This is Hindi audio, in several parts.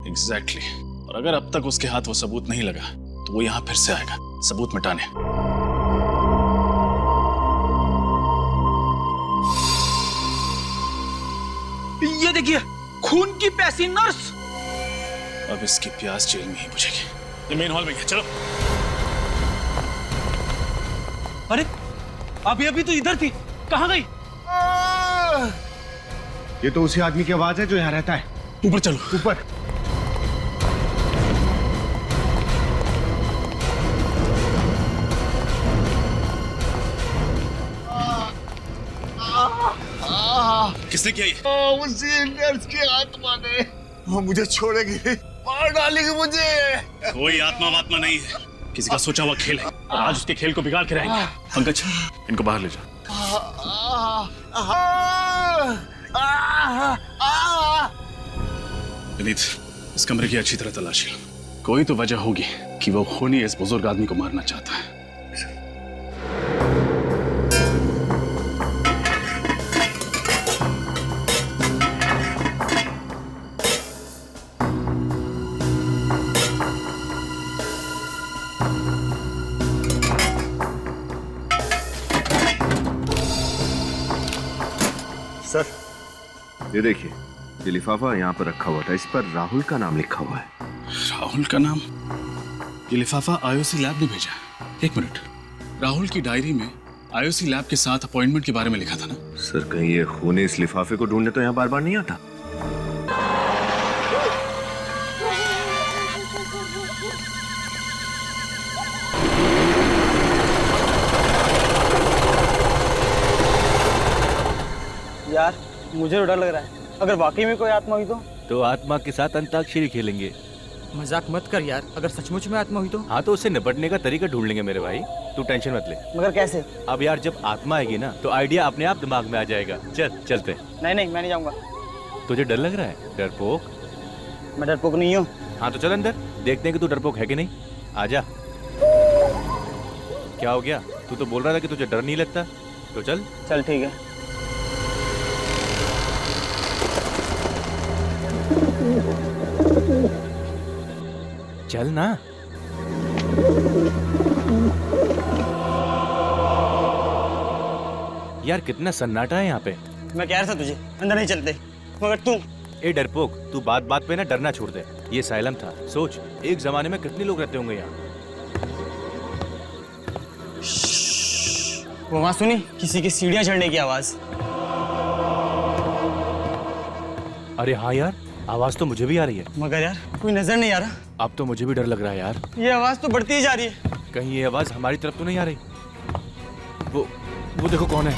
एग्जैक्टली। और अगर अब तक उसके हाथ वो सबूत नहीं लगा तो वो यहाँ फिर से आएगा सबूत मिटाने। ये देखिए, खून की प्यासी नर्स। अब इसकी प्यास जेल में ही बुझेगी। ये मेन हॉल में है, चलो। अरे अभी तो इधर थी, कहाँ गई? ये तो उसी आदमी की आवाज है जो यहाँ रहता है। ऊपर चलो। ऊपर। किसने किया ये? उसी नर्स की आत्मा ने। वो मुझे छोड़ेगी, मार डालेगी मुझे। कोई आत्मा वात्मा नहीं है, किसी का सोचा हुआ खेल है। आज उसके खेल को बिगाड़ के रहेंगे। पंकज, इनको बाहर ले जाओ। विनीत, इस कमरे की अच्छी तरह तलाशी लो। कोई तो वजह होगी कि वो खूनी इस बुजुर्ग आदमी को मारना चाहता है। सर, ये देखिए, ये लिफाफा यहाँ पर रखा हुआ था, इस पर राहुल का नाम लिखा हुआ है। राहुल का नाम? ये लिफाफा आईओसी लैब ने भेजा। एक मिनट, राहुल की डायरी में आईओसी लैब के साथ अपॉइंटमेंट के बारे में लिखा था ना? सर, कहीं ये खूनी इस लिफाफे को ढूंढने तो यहाँ बार बार नहीं आता? यार मुझे तो डर लग रहा है, अगर वाकई में कोई आत्मा हुई तो आत्मा के साथ अंताक्षरी खेलेंगे। मजाक मत कर यार, अगर सचमुच में आत्मा हुई तो? हाँ तो उससे निपटने का तरीका ढूंढ लेंगे मेरे भाई, तू टेंशन मत ले। मगर कैसे? अब यार जब आत्मा आएगी ना तो आइडिया अपने आप दिमाग में आ जाएगा। चलते। नहीं मैं नहीं जाऊंगा। तुझे डर लग रहा है? डरपोक? मैं डरपोक नहीं हूँ। हाँ तो चल अंदर, देखते हैं कि तू डरपोक है कि नहीं। आजा। क्या हो गया? तू तो बोल रहा था कि तुझे डर नहीं लगता, तो चल। चल ठीक है। चल ना। यार कितना सन्नाटा है यहाँ पे। मैं कह रहा था तुझे अंदर नहीं चलते, मगर तू। ए डरपोक, तू बात बात पे ना डरना छोड़ दे। ये साइलम था, सोच एक जमाने में कितने लोग रहते होंगे यहाँ। वो वहां सुनी किसी की सीढ़ियां चढ़ने की आवाज। अरे हाँ यार, आवाज तो मुझे भी आ रही है, मगर यार कोई नजर नहीं आ रहा। अब तो मुझे भी डर लग रहा है यार। ये आवाज तो बढ़ती ही जा रही है। कहीं ये आवाज हमारी तरफ तो नहीं आ रही? वो देखो कौन है।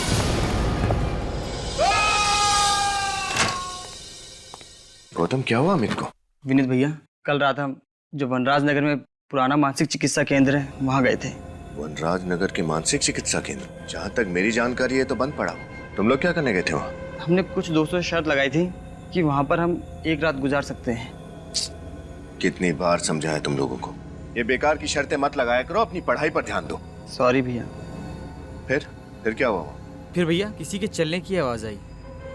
गौतम, क्या हुआ अमित को? विनीत भैया, कल रात हम जो वनराज नगर में पुराना मानसिक चिकित्सा केंद्र है वहाँ गए थे। वनराज नगर के मानसिक चिकित्सा केंद्र? जहाँ तक मेरी जानकारी है तो बंद पड़ा। तुम लोग क्या करने गए थे वहाँ? हमने कुछ दोस्तों से शर्त लगाई थी कि वहाँ पर हम एक रात गुजार सकते हैं। कितनी बार समझाया तुम लोगों को, ये बेकार की शर्तें मत लगाया करो, अपनी पढ़ाई पर ध्यान दो। सॉरी भैया। फिर क्या हुआ? फिर भैया किसी के चलने की आवाज आई।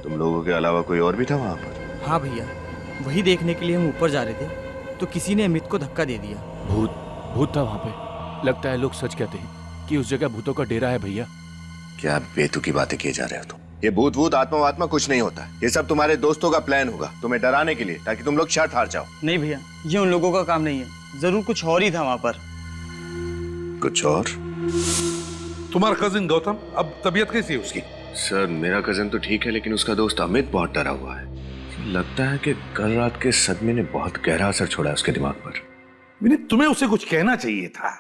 तुम लोगों के अलावा कोई और भी था वहाँ पर? हाँ भैया, वही देखने के लिए हम ऊपर जा रहे थे तो किसी ने अमित को धक्का दे दिया। भूत था वहाँ पे। लगता है लोग सच कहते हैं कि उस जगह भूतों का डेरा है भैया। क्या बेतुकी बातें किए जा रहे हो तुम? ये भूत आत्मा कुछ नहीं होता। ये सब तुम्हारे दोस्तों का प्लान होगा तुम्हें डराने के लिए, ताकि तुम लोग शर्त हार जाओ। नहीं भैया, ये उन लोगों का काम नहीं है, जरूर कुछ और ही था वहाँ पर। कुछ और? तुम्हारा कजिन गौतम, अब तबीयत कैसी है उसकी? सर, मेरा कजिन तो ठीक है, लेकिन उसका दोस्त अमित बहुत डरा हुआ है। लगता है कि कल रात के सदमे ने बहुत गहरा असर छोड़ा है उसके दिमाग पर। विनीत, तुम्हें उसे कुछ कहना चाहिए था।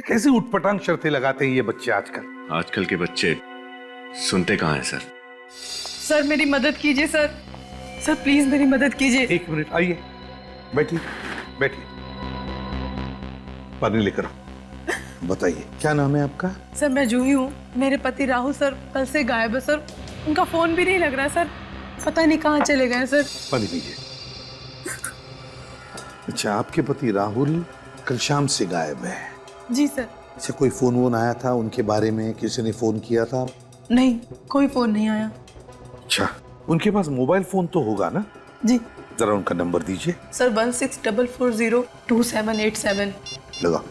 कैसे उठपटांग शर्तें लगाते हैं ये बच्चे आजकल। आजकल के बच्चे सुनते कहाँ हैं सर? सर मेरी मदद कीजिए सर, सर प्लीज मेरी मदद कीजिए। एक मिनट, आइए, बैठिए। पानी लेकर आओ। बताइए, क्या नाम है आपका? सर मैं जूही हूँ। मेरे पति राहुल सर कल से गायब है सर, उनका फोन भी नहीं लग रहा सर, पता नहीं कहाँ चले गए सर। पानी पीजिए। अच्छा, आपके पति राहुल कल शाम से गायब है? जी सर। अच्छा, कोई फोन वोन आया था उनके बारे में? किसी ने फोन किया था? नहीं, कोई फोन नहीं आया। अच्छा, उनके पास मोबाइल फोन तो होगा ना? जी। जरा उनका नंबर दीजिए। सर 1644022787। लगा।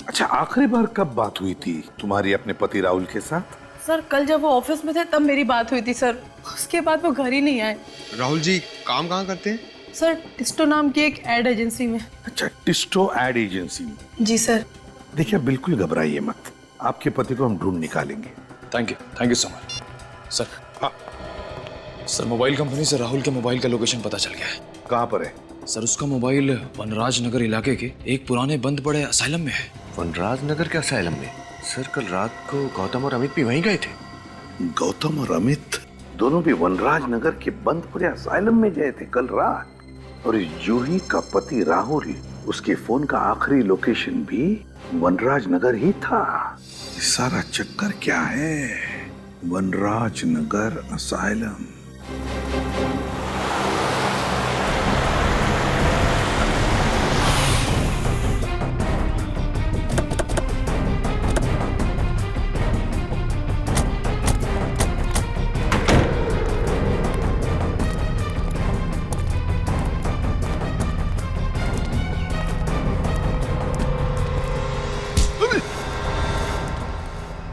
अच्छा, आखिरी बार कब बात हुई थी तुम्हारी अपने पति राहुल के साथ? सर कल जब वो ऑफिस में थे तब मेरी बात हुई थी सर। उसके बाद वो घर ही नहीं आए। राहुल जी काम कहाँ करते हैं? सर टिस्टो नाम की एक एड एजेंसी में। अच्छा, टिस्टो एड एजेंसी में। जी सर। देखिए, बिल्कुल घबराइए मत, आपके पति को हम ढूंढ निकालेंगे। Thank you so much sir. हाँ सर, मोबाइल कंपनी से राहुल के मोबाइल का लोकेशन पता चल गया है। कहाँ पर है? सर, उसका मोबाइल वनराज नगर इलाके के एक पुराने बंद पड़े असाइलम में है। वनराज नगर के असाइलम में? सर कल रात को गौतम और अमित भी वहीं गए थे। गौतम और अमित दोनों भी वनराज नगर के बंद पड़े असाइलम में गए थे कल रात। और इस जूही का पति राहुल, उसके फोन का आखिरी लोकेशन भी वनराज नगर ही था। ये सारा चक्कर क्या है? वनराज नगर असाइलम।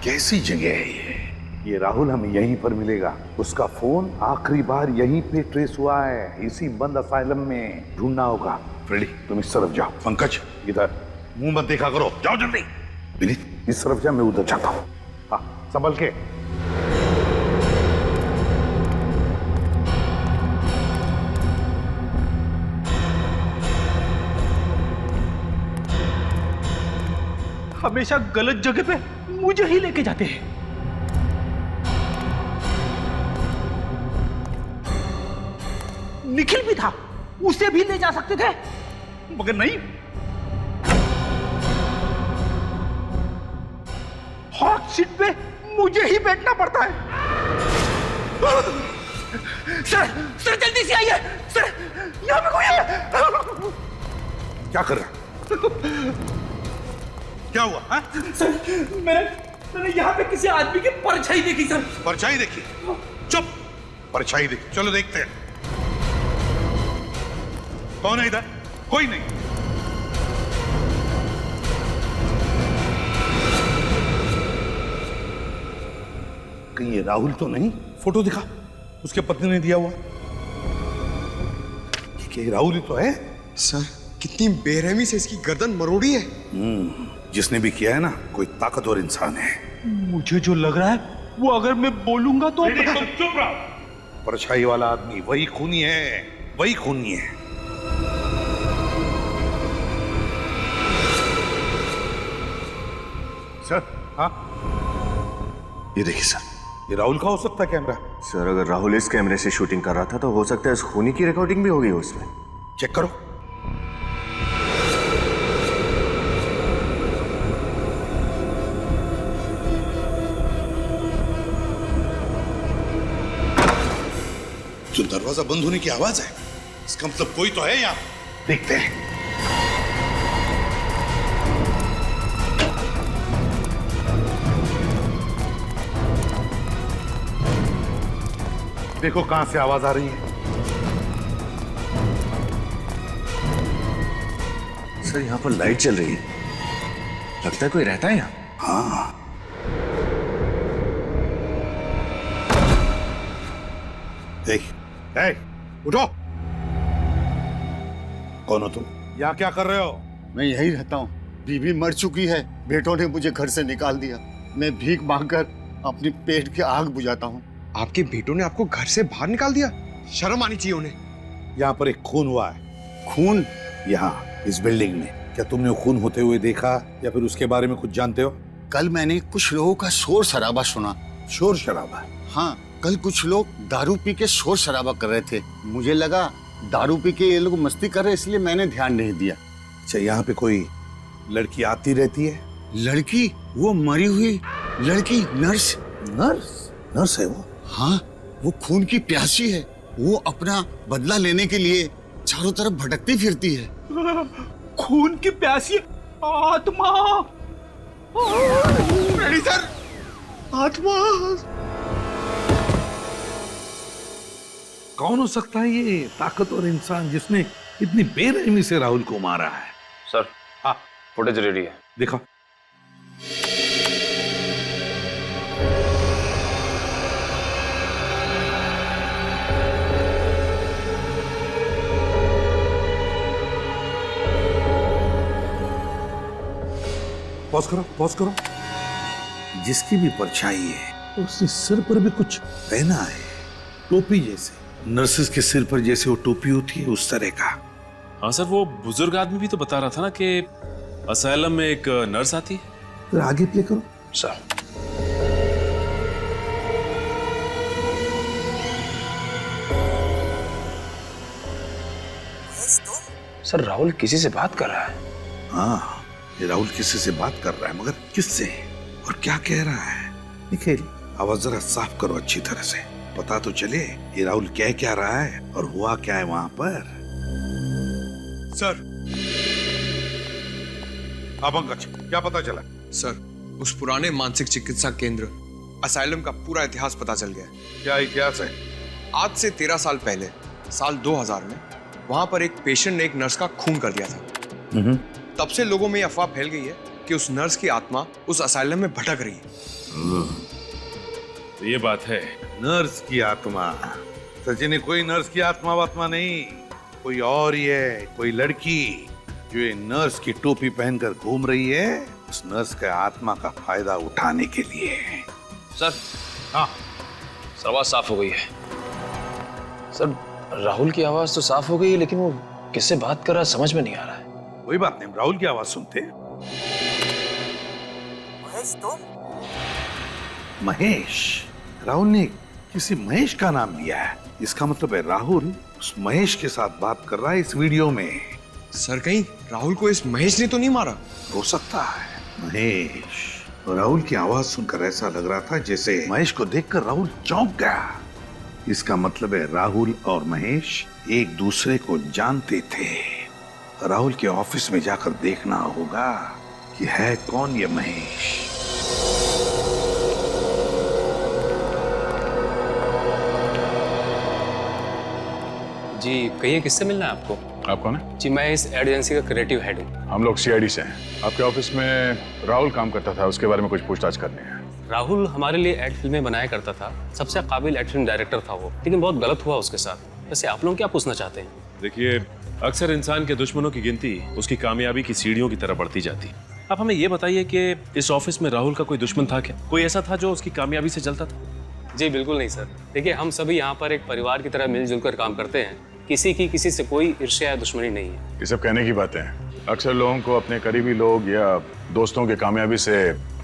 कैसी जगह है ये राहुल हमें यहीं पर मिलेगा। उसका फोन आखिरी बार यहीं पे ट्रेस हुआ है, इसी बंद असाइलम में। ढूंढना होगा। फ्रेडी, तुम इस तरफ जाओ। पंकज, इधर मुंह मत देखा करो, जाओ जल्दी। विनीत, इस तरफ जा, मैं उधर जाता हूँ। हाँ, संभल के। हमेशा गलत जगह पे मुझे ही लेके जाते हैं। निखिल भी था, उसे भी ले जा सकते थे, मगर नहीं। हॉट सीट पे मुझे ही बैठना पड़ता है। सर जल्दी से आइए सर, यहाँ पे कोई है। क्या कर रहा है? क्या हुआ? हाँ? सर मैंने यहाँ पे किसी आदमी की परछाई देखी सर। परछाई देखी? चुप। परछाई देखी, चलो देखते हैं कौन है इधर। कोई नहीं। कहीं ये राहुल तो नहीं? फोटो दिखा, उसके पत्नी ने दिया हुआ। क्या ये राहुल ही तो है? सर कितनी बेरहमी से इसकी गर्दन मरोड़ी है। जिसने भी किया है ना, कोई ताकतवर इंसान है। मुझे जो लग रहा है वो अगर मैं बोलूंगा तो चुप रहो। परछाई वाला आदमी वही खूनी है, वही खूनी है। सर, हाँ, ये देखिए सर। ये राहुल का हो सकता है कैमरा। सर अगर राहुल इस कैमरे से शूटिंग कर रहा था तो हो सकता है इस खूनी की रिकॉर्डिंग भी होगी उसमें। चेक करो। जो दरवाजा बंद होने की आवाज है, इसका मतलब कोई तो है यहाँ। देखते हैं। देखो कहां से आवाज आ रही है। सर यहाँ पर लाइट चल रही है, लगता है कोई रहता है यहाँ। हाँ, उठो। कौन हो तुम? यहाँ क्या कर रहे हो? मैं यही रहता हूँ। बीवी मर चुकी है, बेटों ने मुझे घर से निकाल दिया। मैं भीख मांगकर अपनी पेट की आग बुझाता हूँ। आपके बेटों ने आपको घर से बाहर निकाल दिया? शर्म आनी चाहिए उन्हें। यहाँ पर एक खून हुआ है। खून? यहाँ इस बिल्डिंग में। क्या तुमने वो खून होते हुए देखा या फिर उसके बारे में कुछ जानते हो? कल मैंने कुछ लोगों का शोर शराबा सुना। शोर शराबा? हाँ, कल कुछ लोग दारू पी के शोर शराबा कर रहे थे। मुझे लगा दारू पी के ये लोग मस्ती कर रहे, इसलिए मैंने ध्यान नहीं दिया। अच्छा, यहाँ पे कोई लड़की आती रहती है? लड़की? वो मरी हुई लड़की, नर्स। नर्स? नर्स है वो? हाँ, वो खून की प्यासी है। वो अपना बदला लेने के लिए चारों तरफ भटकती फिरती है। खून की प्यासी आत्मा। सर, आत्मा। कौन हो सकता है ये ताकतवर इंसान जिसने इतनी बेरहमी से राहुल को मारा है? सर हाँ, फुटेज रेडी है। देखो। पॉज करो, पॉज करो। जिसकी भी परछाई है उसने सिर पर भी कुछ पहना है, टोपी जैसे। नर्सेस के सिर पर जैसे वो टोपी होती है उस तरह का। हाँ सर, वो बुजुर्ग आदमी भी तो बता रहा था ना कि असाइलम में एक नर्स आती है। फिर आगे प्ले करो। सर सर राहुल किसी से बात कर रहा है। हाँ, ये राहुल किसी से बात कर रहा है, मगर किससे और क्या कह रहा है? निखिल, आवाज जरा साफ करो अच्छी तरह से, पता तो चले ये राहुल कह क्या रहा है और हुआ क्या है वहां पर। सर, हाँ पंकज, क्या पता चला? सर, उस पुराने मानसिक चिकित्सा केंद्र असाइलम का पूरा इतिहास पता चल गया है। क्या इतिहास है? आज से 13 साल पहले, साल 2000 में वहां पर एक पेशेंट ने एक नर्स का खून कर दिया था। तब से लोगों में यह अफवाह फैल गई है कि उस नर्स की आत्मा उस असाइलम में भटक रही है। तो ये बात है। नर्स की आत्मा? सचिन, कोई नर्स की आत्मा वात्मा नहीं, कोई और ही है, कोई लड़की जो ये नर्स की टोपी पहनकर घूम रही है, उस नर्स के आत्मा का फायदा उठाने के लिए। सर हाँ, सर आवाज साफ हो गई है। सर राहुल की आवाज तो साफ हो गई है, लेकिन वो किससे बात कर रहा है समझ में नहीं आ रहा है। कोई बात नहीं, राहुल की आवाज सुनते। महेश, तुम? महेश? राहुल ने किसी महेश का नाम लिया है, इसका मतलब है राहुल उस महेश के साथ बात कर रहा है इस वीडियो में। सर, कहीं राहुल को इस महेश ने तो नहीं मारा? हो सकता है। महेश, राहुल की आवाज सुनकर ऐसा लग रहा था जैसे महेश को देखकर राहुल चौंक गया। इसका मतलब है राहुल और महेश एक दूसरे को जानते थे। राहुल के ऑफिस में जाकर देखना होगा कि है कौन ये महेश। जी कहिए, किससे मिलना है आपको? आप कौन है? जी मैं इस एड एजेंसी का क्रिएटिव हेड हूँ। हम लोग सीआईडी से हैं। आपके ऑफिस में राहुल काम करता था, उसके बारे में कुछ पूछताछ करनी है। राहुल हमारे लिए एड फिल्में बनाया करता था, सबसे काबिल एड फिल्म डायरेक्टर था वो, लेकिन बहुत गलत हुआ उसके साथ। वैसे आप लोग क्या पूछना चाहते हैं? देखिए, अक्सर इंसान के दुश्मनों की गिनती उसकी कामयाबी की सीढ़ियों की तरह बढ़ती जाती है। आप हमें ये बताइए कि इस ऑफिस में राहुल का कोई दुश्मन था क्या? कोई ऐसा था जो उसकी कामयाबी से जलता था? जी बिल्कुल नहीं सर। देखिए, हम सभी यहाँ पर एक परिवार की तरह मिलजुल कर काम करते हैं। किसी की किसी से कोई ईर्ष्या या दुश्मनी नहीं है। ये सब कहने की बातें हैं। अक्सर लोगों को अपने करीबी लोग या दोस्तों के कामयाबी से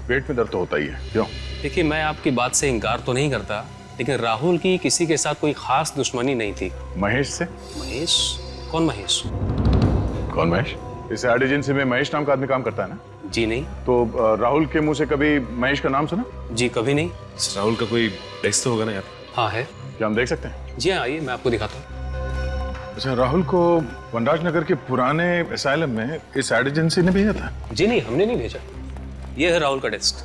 पेट में दर्द तो होता ही है। क्यों? देखिए, मैं आपकी बात से इनकार तो नहीं करता, लेकिन राहुल की किसी के साथ कोई खास दुश्मनी नहीं थी। महेश से? महेश? कौन महेश? कौन महेश? इस एड एजेंसी में महेश नाम का आदमी काम करता है ना? जी नहीं। तो राहुल के मुंह से कभी महेश का नाम सुना? जी कभी नहीं। राहुल का कोई डेस्क तो होगा ना यार? हाँ है। क्या हम देख सकते हैं? जी हाँ, आइए मैं आपको दिखाता हूँ। अच्छा, राहुल को वनराज नगर के पुराने असाइलम में इस एड एजेंसी ने भेजा था? जी नहीं, हमने नहीं भेजा। ये है राहुल का डेस्क।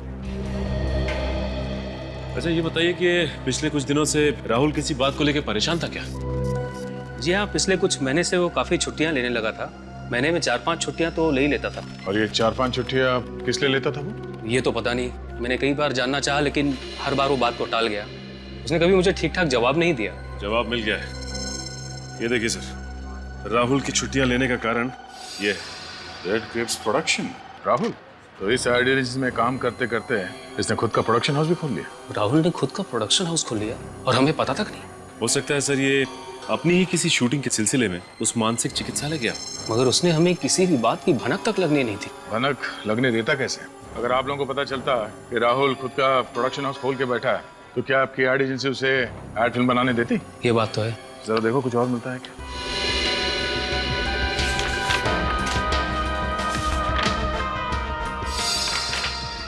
अच्छा ये बताइए कि पिछले कुछ दिनों से राहुल किसी बात को लेकर परेशान था क्या? जी हाँ, पिछले कुछ महीने से वो काफी छुट्टियां लेने लगा था। महीने में 4-5 छुट्टियां तो ले ही लेता था। और ये 4-5 छुट्टियां किस लिए लेता था वो? ये तो पता नहीं। मैंने कई बार जानना चाहा, लेकिन हर बार वो बात को टाल गया। उसने कभी मुझे ठीक ठाक जवाब नहीं दिया। जवाब मिल गया है। ये देखिए सर, राहुल की छुट्टियां लेने का कारण ये रेड ग्रेप्स प्रोडक्शन। राहुल तो इस एड एजेंसी में काम करते करते इसने खुद का प्रोडक्शन हाउस भी खोल लिया। राहुल ने खुद का प्रोडक्शन हाउस खोल लिया और हमें पता तक नहीं। हो सकता है सर ये अपनी ही किसी शूटिंग के सिलसिले में उस मानसिक चिकित्सालय गया, मगर उसने हमें किसी भी बात की भनक तक लगने नहीं थी। भनक लगने देता कैसे? अगर आप लोगों को पता चलता कि राहुल खुद का प्रोडक्शन हाउस खोल के बैठा है, तो क्या आपकी एड एजेंसी उसे एड फिल्म बनाने देती? ये बात तो है। जरा देखो कुछ और मिलता है क्या।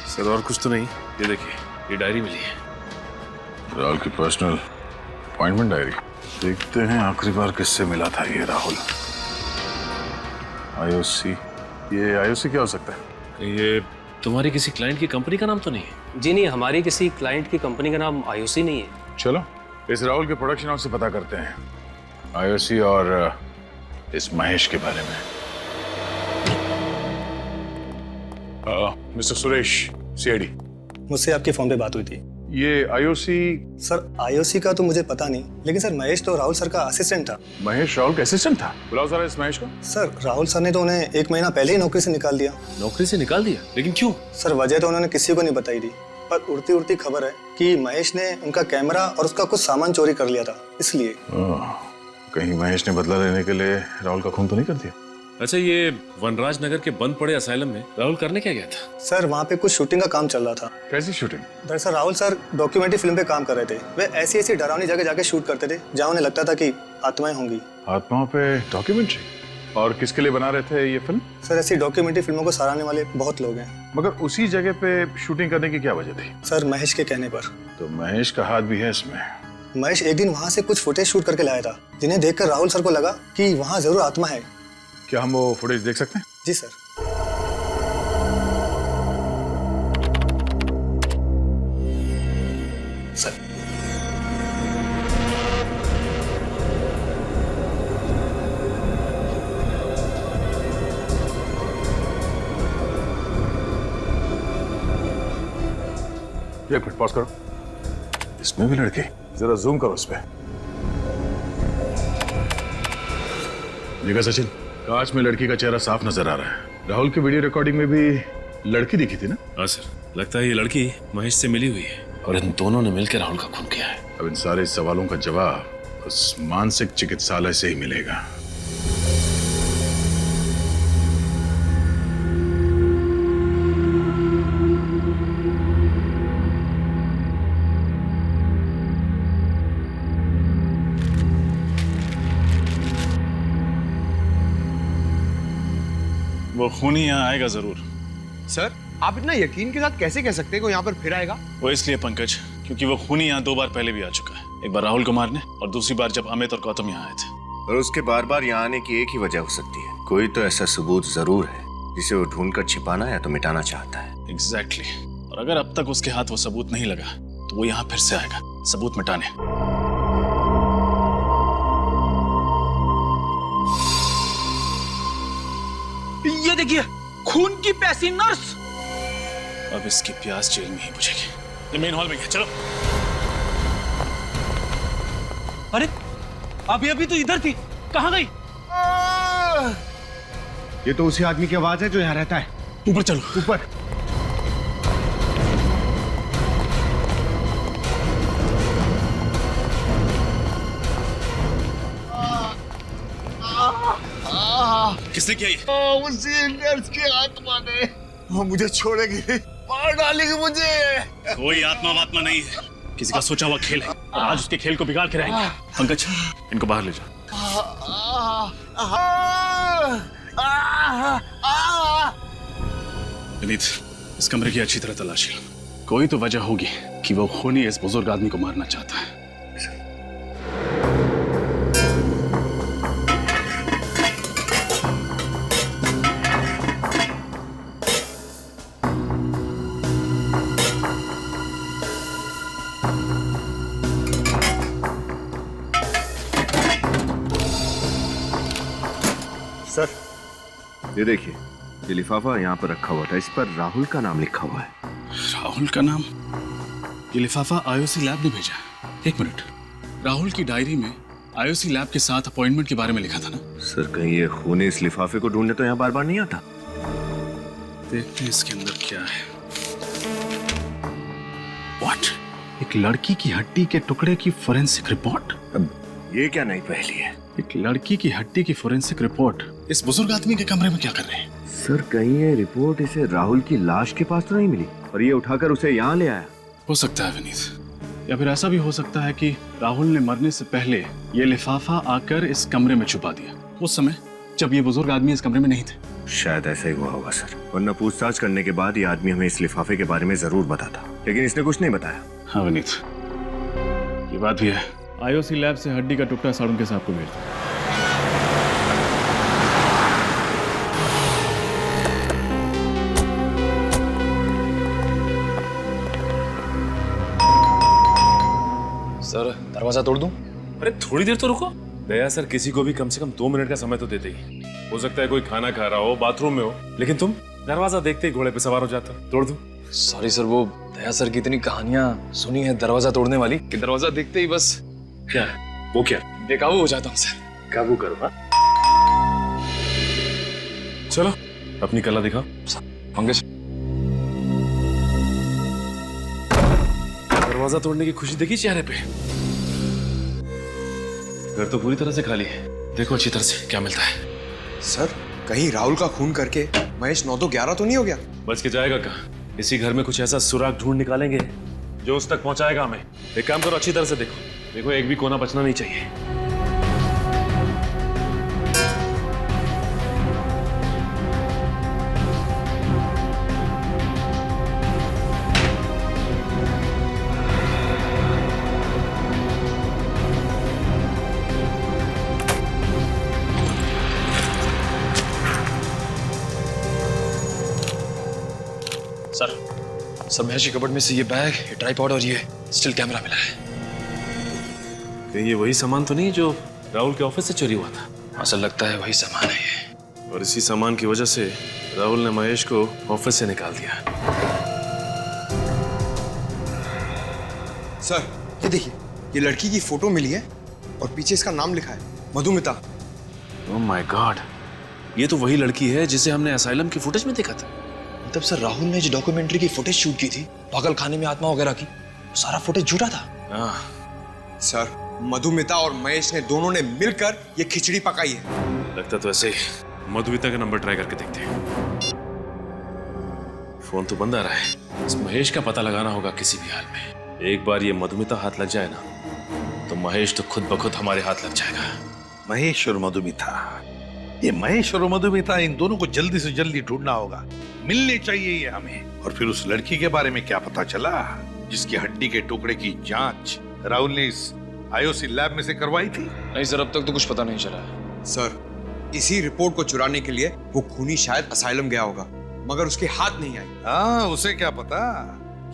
सर और कुछ तो नहीं। ये देखिए, ये डायरी मिली है। राहुल की पर्सनल अपॉइंटमेंट डायरी। देखते हैं आखिरी बार किससे मिला था ये राहुल। आईओसी। ये आईओसी क्या हो सकता है? ये तुम्हारी किसी क्लाइंट की कंपनी का नाम तो नहीं है? जी नहीं, हमारी किसी क्लाइंट की कंपनी का नाम आईओसी नहीं है। चलो इस राहुल के प्रोडक्शन हाउस से पता करते हैं आईओसी और इस महेश के बारे में। Mister Suresh, CID. मुझसे आपके फोन पे बात हुई थी। ये आईओसी? सर आईओसी का तो मुझे पता नहीं, लेकिन सर महेश तो राहुल सर का असिस्टेंट था। महेश राहुल का असिस्टेंट था? बुलाओ जरा इस महेश को। सर राहुल सर ने तो उन्हें 1 महीना पहले ही नौकरी से निकाल दिया। नौकरी से निकाल दिया? लेकिन क्यों? सर वजह तो उन्होंने किसी को नहीं बताई थी, पर उड़ती उड़ती खबर है कि महेश ने उनका कैमरा और उसका कुछ सामान चोरी कर लिया था, इसलिए। कहीं महेश ने बदला लेने के लिए राहुल का खून तो नहीं कर दिया? अच्छा, ये वनराज नगर के बंद पड़े असाइलम में राहुल करने क्या गया था? सर वहाँ पे कुछ शूटिंग का काम चल रहा था। कैसी शूटिंग? दरअसल राहुल सर डॉक्यूमेंट्री फिल्म पे काम कर रहे थे। वे ऐसी ऐसी डरावनी जगह जाके शूट करते थे जहाँ उन्हें लगता था कि आत्माएं होंगी। आत्माओं पे डॉक्यूमेंट्री? और किसके लिए बना रहे थे ये फिल्म? सर ऐसी डॉक्यूमेंट्री फिल्मों को सराहने वाले बहुत लोग हैं। मगर उसी जगह पे शूटिंग करने की क्या वजह थी? सर महेश के कहने पर। तो महेश का हाथ भी है इसमें? महेश एक दिन वहाँ से कुछ फुटेज शूट करके लाया था, जिन्हें देखकर राहुल सर को लगा कि वहाँ जरूर आत्मा है। क्या हम वो फुटेज देख सकते हैं? जी सर। सर एक मिनट पॉज करो। इसमें भी लड़की? जरा जूम करो उस पे। देखा सचिन, कांच में लड़की का चेहरा साफ नजर आ रहा है। राहुल की वीडियो रिकॉर्डिंग में भी लड़की दिखी थी ना? हाँ सर, लगता है ये लड़की महेश से मिली हुई है और इन दोनों ने मिलकर राहुल का खून किया है। अब इन सारे सवालों का जवाब उस मानसिक चिकित्सालय से ही मिलेगा। वो खूनी यहाँ आएगा जरूर। सर आप इतना यकीन के साथ कैसे कह सकते हैं कि यहाँ पर फिर आएगा? वो इसलिए पंकज, क्योंकि वो खूनी यहाँ 2 बार पहले भी आ चुका है। एक बार राहुल को मारने और दूसरी बार जब अमित और गौतम यहाँ आए थे। और उसके बार बार यहाँ आने की एक ही वजह हो सकती है, कोई तो ऐसा सबूत जरूर है जिसे वो ढूंढकर छिपाना या तो मिटाना चाहता है। एग्जैक्टली। और अगर अब तक उसके हाथ वो सबूत नहीं लगा तो वो यहाँ फिर से आएगा सबूत मिटाने। ये देखिए, खून की प्यासी नर्स। अब इसकी प्यास जेल में ही बुझेगी। ये मेन हॉल में गया, चलो। अरे अभी तो इधर थी, कहाँ गई? ये तो उसी आदमी की आवाज है जो यहाँ रहता है। ऊपर चलो। ऊपर। किसने किया ये? उसी नर्स की आत्मा ने। मुझे छोड़ेगी, मार डालेगी मुझे। कोई आत्मा वात्मा नहीं है, किसी का सोचा हुआ खेल है और आज उसके खेल को बिगाड़ के रहेंगे। पंकज, इनको बाहर ले जाओ। विनीत, इस कमरे की अच्छी तरह तलाशी लो। कोई तो वजह होगी कि वो खूनी इस बुजुर्ग आदमी को मारना चाहता है। सर ये देखिए, ये लिफाफा यहाँ पर रखा हुआ था, इस पर राहुल का नाम लिखा हुआ है। राहुल का नाम? ये लिफाफा आईओसी लैब ने भेजा। एक मिनट, राहुल की डायरी में आईओसी लैब के साथ अपॉइंटमेंट के बारे में लिखा था ना? सर कहीं ये खूनी इस लिफाफे को ढूंढने तो यहाँ बार बार नहीं आता? देखते हैं इसके अंदर क्या है। What? एक लड़की की हड्डी के टुकड़े की फोरेंसिक रिपोर्ट? अब ये क्या नई पहेली है? एक लड़की की हड्डी की फोरेंसिक रिपोर्ट इस बुजुर्ग आदमी के कमरे में क्या कर रहे हैं? सर कहीं ये रिपोर्ट इसे राहुल की लाश के पास तो नहीं मिली और ये उठाकर उसे यहाँ ले आया? हो सकता है विनीत, या फिर ऐसा भी हो सकता है कि राहुल ने मरने से पहले ये लिफाफा आकर इस कमरे में छुपा दिया, उस समय जब ये बुजुर्ग आदमी इस कमरे में नहीं थे। शायद ऐसा ही हुआ होगा सर, वरना पूछताछ करने के बाद ये आदमी हमें इस लिफाफे के बारे में जरूर बताता, लेकिन इसने कुछ नहीं बताया। हाँ विनीत, ये बात भी है। आईओसी लैब से हड्डी का टुकड़ा साड़ुंके साहब को भेज दो। सर दरवाजा तोड़ दूं? अरे थोड़ी देर तो रुको। दया सर किसी को भी कम से कम 2 मिनट का समय तो देते ही। हो सकता है कोई खाना खा रहा हो, बाथरूम में हो, लेकिन तुम दरवाजा देखते ही घोड़े पे सवार हो जाते हो। तोड़ दूं? सॉरी सर, वो दया सर की इतनी कहानियां सुनी है दरवाजा तोड़ने वाली कि दरवाजा देखते ही बस क्या वो क्या बेकाबू हो जाता हूँ सर। काबू करो। हाँ चलो अपनी कला दिखाओ। पंकज, दरवाजा तोड़ने की खुशी देखी चेहरे पे। घर तो पूरी तरह से खाली है, देखो अच्छी तरह से क्या मिलता है। सर कहीं राहुल का खून करके महेश 9 तो 11 तो नहीं हो गया? बच के जाएगा कहाँ? इसी घर में कुछ ऐसा सुराग ढूंढ निकालेंगे जो उस तक पहुंचाएगा हमें। एक काम करो, अच्छी तरह से देखो, देखो एक भी कोना बचना नहीं चाहिए। सर महेश की कबर्ड में से ये बैग, ये ट्राइपॉड और ये स्टिल कैमरा मिला है। कहीं ये वही सामान तो नहीं जो राहुल के ऑफिस से चोरी हुआ था? ऐसा लगता है वही सामान है ये। और इसी सामान की वजह से राहुल ने महेश को ऑफिस से निकाल दिया। सर ये देखिए, ये लड़की की फोटो मिली है और पीछे इसका नाम लिखा है, मधुमिता। ओह माय गॉड, ये तो वही लड़की है जिसे हमने असाइलम की फुटेज में देखा था। तब सर राहुल ने जो डॉक्यूमेंट्री की फुटेज शूट की थी पागल खाने में आत्मा वगैरह की, वो सारा फुटेज झूठा था। सर मधुमिता और महेश ने दोनों ने मिलकर ये खिचड़ी पकाई है। लगता तो ऐसे ही। मधुमिता का नंबर ट्राई करके देखते हैं। फोन तो बंद आ रहा है। इस महेश का पता लगाना होगा किसी भी हाल में। एक बार ये मधुमिता हाथ लग जाए ना तो महेश तो खुद ब खुद हमारे हाथ लग जाएगा। महेश और मधुमिता, ये महेश और मधुमिता, इन दोनों को जल्दी से जल्दी ढूंढना होगा। मिलने चाहिए ये हमें। और फिर उस लड़की के बारे में क्या पता चला जिसकी हड्डी के टुकड़े की जांच राहुल ने इस आईओसी लैब में से करवाई थी? नहीं सर, अब तक तो कुछ पता नहीं चला। सर इसी रिपोर्ट को चुराने के लिए वो खूनी शायद असाइलम गया होगा, मगर उसके हाथ नहीं आई। हाँ, उसे क्या पता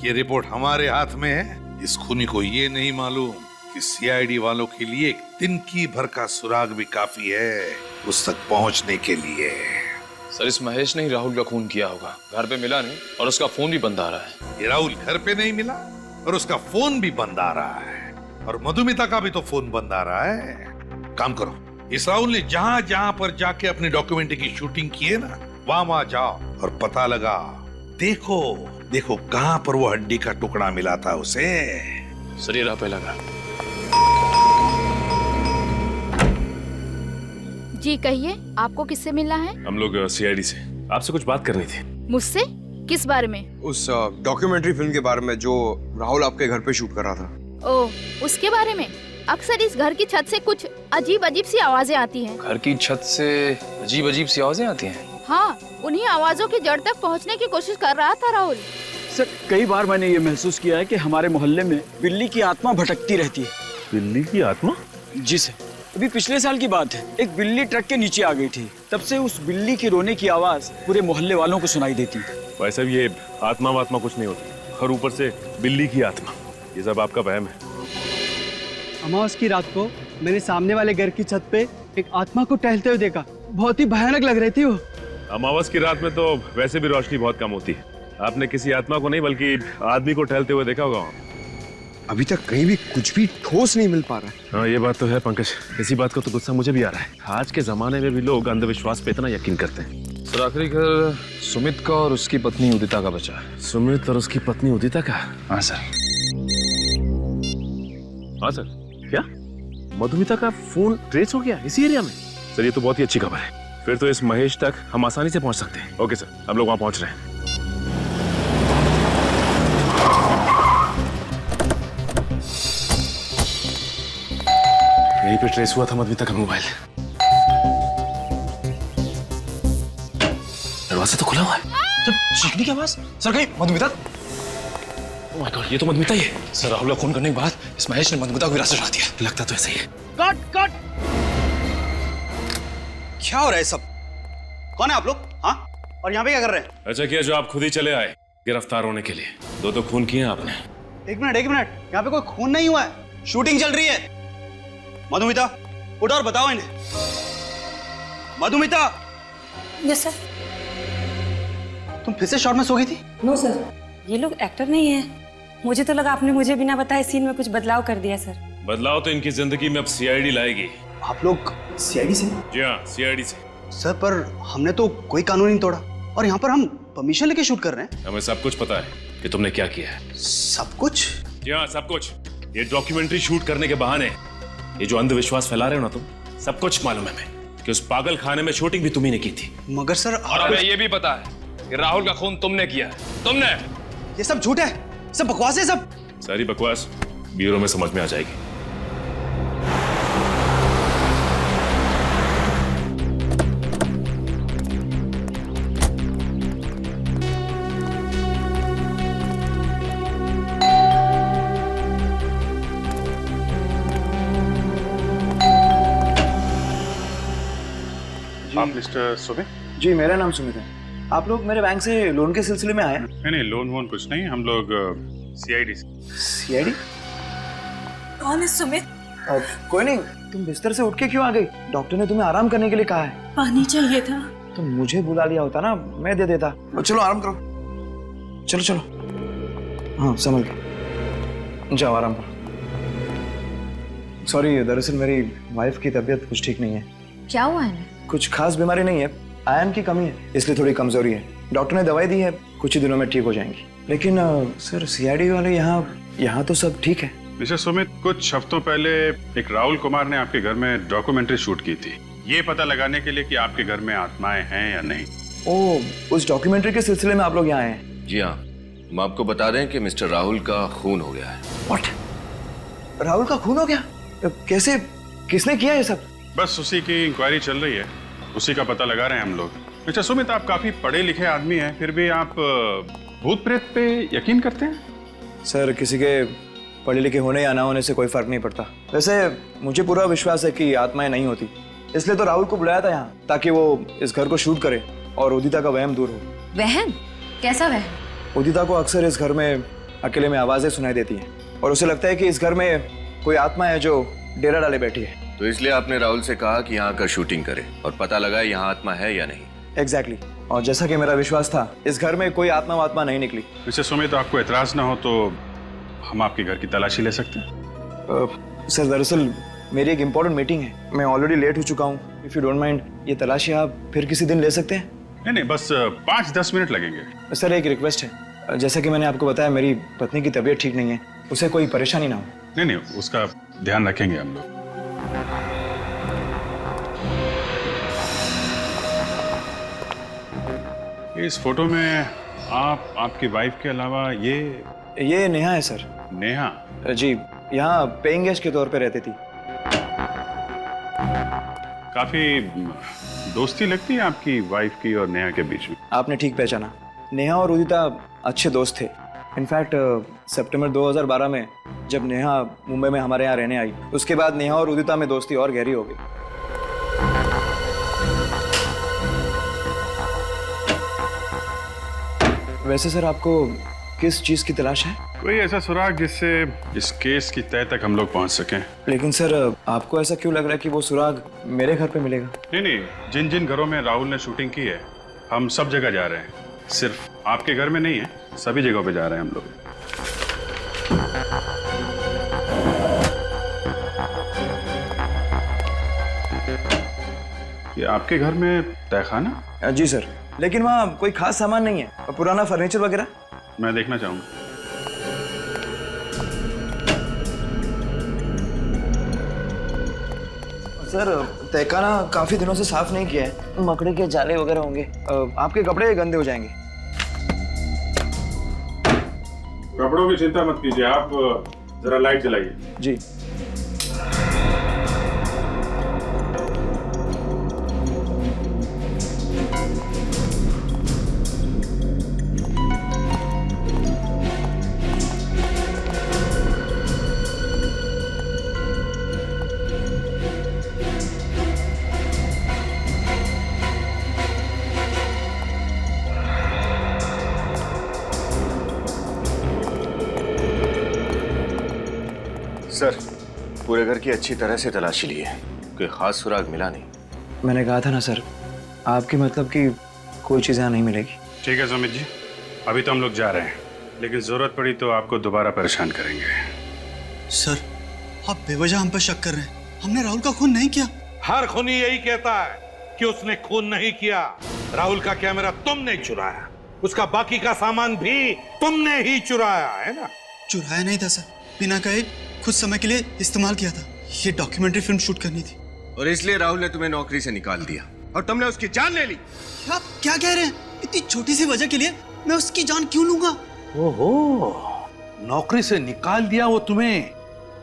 कि ये रिपोर्ट हमारे हाथ में है। इस खूनी को ये नहीं मालूम कि सीआईडी वालों के लिए एक तिनकी भर का सुराग भी काफी है उस तक पहुंचने के लिए। सर इस महेश ने ही राहुल का खून किया होगा। घर पे मिला नहीं और उसका फोन भी बंद आ रहा है। ये राहुल घर पे नहीं मिला और उसका फोन भी बंद आ रहा है, और मधुमिता का भी तो फोन बंद आ रहा है। काम करो, इस राहुल ने जहां जहां पर जाके अपनी डॉक्यूमेंट्री की शूटिंग की है ना, वहां जाओ और पता लगा। देखो देखो कहां पर वो हड्डी का टुकड़ा मिला था उसे। सर ये राह पे लगा। जी कहिए, आपको किससे मिलना है? हम लोग सीआईडी से। आपसे कुछ बात करनी थी। मुझसे? किस बारे में? उस डॉक्यूमेंट्री फिल्म के बारे में जो राहुल आपके घर पे शूट कर रहा था। ओह, उसके बारे में? अक्सर इस घर की छत से कुछ अजीब अजीब सी आवाजें आती हैं। घर की छत से अजीब अजीब सी आवाजें आती हैं? हाँ, उन्हीं आवाजों की जड़ तक पहुंचने की कोशिश कर रहा था राहुल। सर कई बार मैंने ये महसूस किया है कि हमारे मोहल्ले में बिल्ली की आत्मा भटकती रहती है। बिल्ली की आत्मा? जी सर, अभी पिछले साल की बात है। एक बिल्ली ट्रक के नीचे आ गई थी। तब से उस बिल्ली की रोने की आवाज पूरे मोहल्ले वालों को सुनाई देती है। वैसे भी ये आत्मा वात्मा कुछ नहीं होती, और ऊपर से बिल्ली की आत्मा, ये सब आपका वहम है। अमावस की रात को मैंने सामने वाले घर की छत पे एक आत्मा को टहलते हुए देखा। बहुत ही भयानक लग रही थी वो। अमावस की रात में तो वैसे भी रोशनी बहुत कम होती है। आपने किसी आत्मा को नहीं बल्कि आदमी को टहलते हुए देखा होगा। अभी तक कहीं भी कुछ भी ठोस नहीं मिल पा रहा है। हाँ ये बात तो है पंकज, इसी बात का तो गुस्सा मुझे भी आ रहा है। आज के जमाने में भी लोग अंधविश्वास पे इतना यकीन करते हैं। सर आखिरी घर सुमित का और उसकी पत्नी उदिता का बचा है। सुमित और उसकी पत्नी उदिता का? हाँ सर। हाँ सर। क्या मधुमिता का फोन ट्रेस हो गया इसी एरिया में? सर ये तो बहुत ही अच्छी खबर है। फिर तो इस महेश तक हम आसानी से पहुंच सकते हैं। ओके सर, हम लोग वहां पहुंच रहे हैं। यहीं पे ट्रेस हुआ था मधुमिता का मोबाइल। दरवाजा तो खुला हुआ है। सर चीखने की आवाज। सर कहीं मधुमिता? ओह माय गॉड, ये तो मधुमिता ही है। सर राहुल का खून करने के बाद इस महेश ने मधुमिता को हिरासत में रख दिया। लगता तो ऐसा ही है। Cut cut. क्या हो रहा है सब? कौन है आप लोग? हाँ, और यहाँ पे क्या कर रहे हैं? अच्छा किया जो आप खुद ही चले आए गिरफ्तार होने के लिए। दो तो खून किए आपने। एक मिनट, यहाँ पे कोई खून नहीं हुआ है। शूटिंग चल रही है। मधुमिता उठो और बताओ इन्हें। Madhumita, yes sir. तुम फिर से शॉट में सो गई थी? नो सर, ये लोग एक्टर नहीं है। मुझे तो लगा आपने मुझे बिना बताए सीन में कुछ बदलाव कर दिया सर। बदलाव तो इनकी जिंदगी में अब सीआईडी लाएगी। आप लोग सीआईडी से? जी हाँ, सीआईडी से। सर पर हमने तो कोई कानून नहीं तोड़ा और यहाँ पर हम परमिशन लेके शूट कर रहे हैं। हमें सब कुछ पता है कि तुमने क्या किया है। सब कुछ? जी हाँ, सब कुछ। ये डॉक्यूमेंट्री शूट करने के बहाने ये जो अंधविश्वास फैला रहे हो ना तुम, सब कुछ मालूम है हमें कि उस पागल खाने में शूटिंग भी तुम्ही ने की थी। मगर सर और हमें ये भी पता है कि राहुल का खून तुमने किया है। तुमने। ये सब झूठ है, सब बकवास है। सब सारी बकवास ब्यूरो में समझ में आ जाएगी। आप मिस्टर सुमित? जी, मेरा नाम सुमित है। आप लोग मेरे बैंक से लोन के सिलसिले में आए? नहीं, लोन वोन कुछ नहीं, हम लोग सीआईडी से। सीआईडी? कौन है सुमित? कोई नहीं, तुम बिस्तर से उठ के क्यों आ गई? डॉक्टर ने तुम्हें आराम करने के लिए कहा है। पानी चाहिए था। तो मुझे बुला लिया होता ना, मैं दे देता। चलो आराम करो, चलो चलो। हाँ, संभल के जाओ, आराम करो। सॉरी, दरअसल मेरी वाइफ की तबीयत कुछ ठीक नहीं है। क्या हुआ है? कुछ खास बीमारी नहीं है, आयरन की कमी है, इसलिए थोड़ी कमजोरी है। डॉक्टर ने दवाई दी है, कुछ ही दिनों में ठीक हो जाएंगी। लेकिन सर, सीआईडी वाले यहाँ तो सब ठीक है। मिस्टर सुमित, कुछ हफ्तों पहले एक राहुल कुमार ने आपके घर में डॉक्यूमेंट्री शूट की थी, ये पता लगाने के लिए कि आपके घर में आत्माएं हैं या नहीं। ओह, उस डॉक्यूमेंट्री के सिलसिले में आप लोग यहाँ आए हैं? जी हाँ, हम आपको बता दें कि मिस्टर राहुल का खून हो गया है। What? राहुल का खून हो गया? कैसे, किसने किया ये सब? बस उसी की इंक्वायरी चल रही है, उसी का पता लगा रहे हैं हम लोग। मिस्टर सुमित, आप काफी पढ़े लिखे आदमी हैं, फिर भी आप भूत प्रेत पे यकीन करते हैं? सर, किसी के पढ़े लिखे होने या ना होने से कोई फर्क नहीं पड़ता। वैसे मुझे पूरा विश्वास है कि आत्माएं नहीं होती, इसलिए तो राहुल को बुलाया था यहाँ, ताकि वो इस घर को शूट करे और उदिता का वहम दूर हो। वहम? कैसा वहम? उदिता को अक्सर इस घर में अकेले में आवाजें सुनाई देती हैं और उसे लगता है कि इस घर में कोई आत्मा है जो डेरा डाले बैठी है। तो इसलिए आपने राहुल से कहा कि यहाँ आकर शूटिंग करे और पता लगाए यहाँ आत्मा है या नहीं। एग्जैक्टली। और जैसा कि मेरा विश्वास था, इस घर में कोई आत्मा नहीं निकली। मिस्टर सुमित, आपको एतराज ना हो तो हम आपके घर की तलाशी ले सकते हैं? सर, दरअसल मेरी एक इम्पोर्टेंट मीटिंग है, मैं ऑलरेडी लेट हो चुका हूँ। इफ यू डोंट माइंड, ये तलाशी आप फिर किसी दिन ले सकते हैं? नहीं, बस 5-10 मिनट लगेंगे। सर, एक रिक्वेस्ट है, जैसा कि मैंने आपको बताया, मेरी पत्नी की तबीयत ठीक नहीं है, उसे कोई परेशानी ना हो। नहीं, उसका ध्यान रखेंगे हम लोग। इस फोटो में आपकी वाइफ के अलावा ये नेहा है सर। नेहा? जी, यहाँ पेइंग गेस्ट के तौर पे रहती थी। काफी दोस्ती लगती है आपकी वाइफ की और नेहा के बीच में। आपने ठीक पहचाना, नेहा और उदिता अच्छे दोस्त थे। इनफैक्ट सितंबर 2012 में जब नेहा मुंबई में हमारे यहाँ रहने आई, उसके बाद नेहा और उदिता में दोस्ती और गहरी हो गई। वैसे सर, आपको किस चीज की तलाश है? कोई ऐसा सुराग जिससे इस केस की तह तक हम लोग पहुंच सकें। लेकिन सर, आपको ऐसा क्यों लग रहा है कि वो सुराग मेरे घर पे मिलेगा? नहीं, जिन जिन घरों में राहुल ने शूटिंग की है, हम सब जगह जा रहे हैं। सिर्फ आपके घर में नहीं है, सभी जगहों पे जा रहे हैं हम लोग। ये आपके घर में तहखाना? जी सर, लेकिन वहाँ कोई खास सामान नहीं है, पुराना फर्नीचर वगैरह। मैं देखना चाहूंगा। सर, तहखाना काफी दिनों से साफ नहीं किया है, मकड़ी के जाले वगैरह होंगे, आपके कपड़े गंदे हो जाएंगे। कपड़ों की चिंता मत कीजिए, आप जरा लाइट जलाइए। जी। सर, पूरे घर की अच्छी तरह से तलाशी ली है, कोई खास सुराग मिला नहीं। मैंने कहा था ना सर, आपकी मतलब कि कोई चीज़ यहाँ नहीं मिलेगी। ठीक है सुमित जी, अभी तो हम लोग जा रहे हैं, लेकिन जरूरत पड़ी तो आपको दोबारा परेशान करेंगे। सर, आप बेवजह हम पर शक कर रहे हैं। हमने राहुल का खून नहीं किया। हर खूनी यही कहता है कि उसने खून नहीं किया। राहुल का कैमरा तुमने चुराया, उसका बाकी का सामान भी तुमने ही चुराया है ना? चुराया नहीं था सर, बिना कहे कुछ समय के लिए इस्तेमाल किया था। ये डॉक्यूमेंट्री फिल्म शूट करनी थी। और इसलिए राहुल ने तुम्हें नौकरी से निकाल दिया और तुमने उसकी जान ले ली। आप क्या कह रहे हैं? इतनी छोटी सी वजह के लिए मैं उसकी जान क्यों लूंगा? ओहो, नौकरी से निकाल दिया वो तुम्हें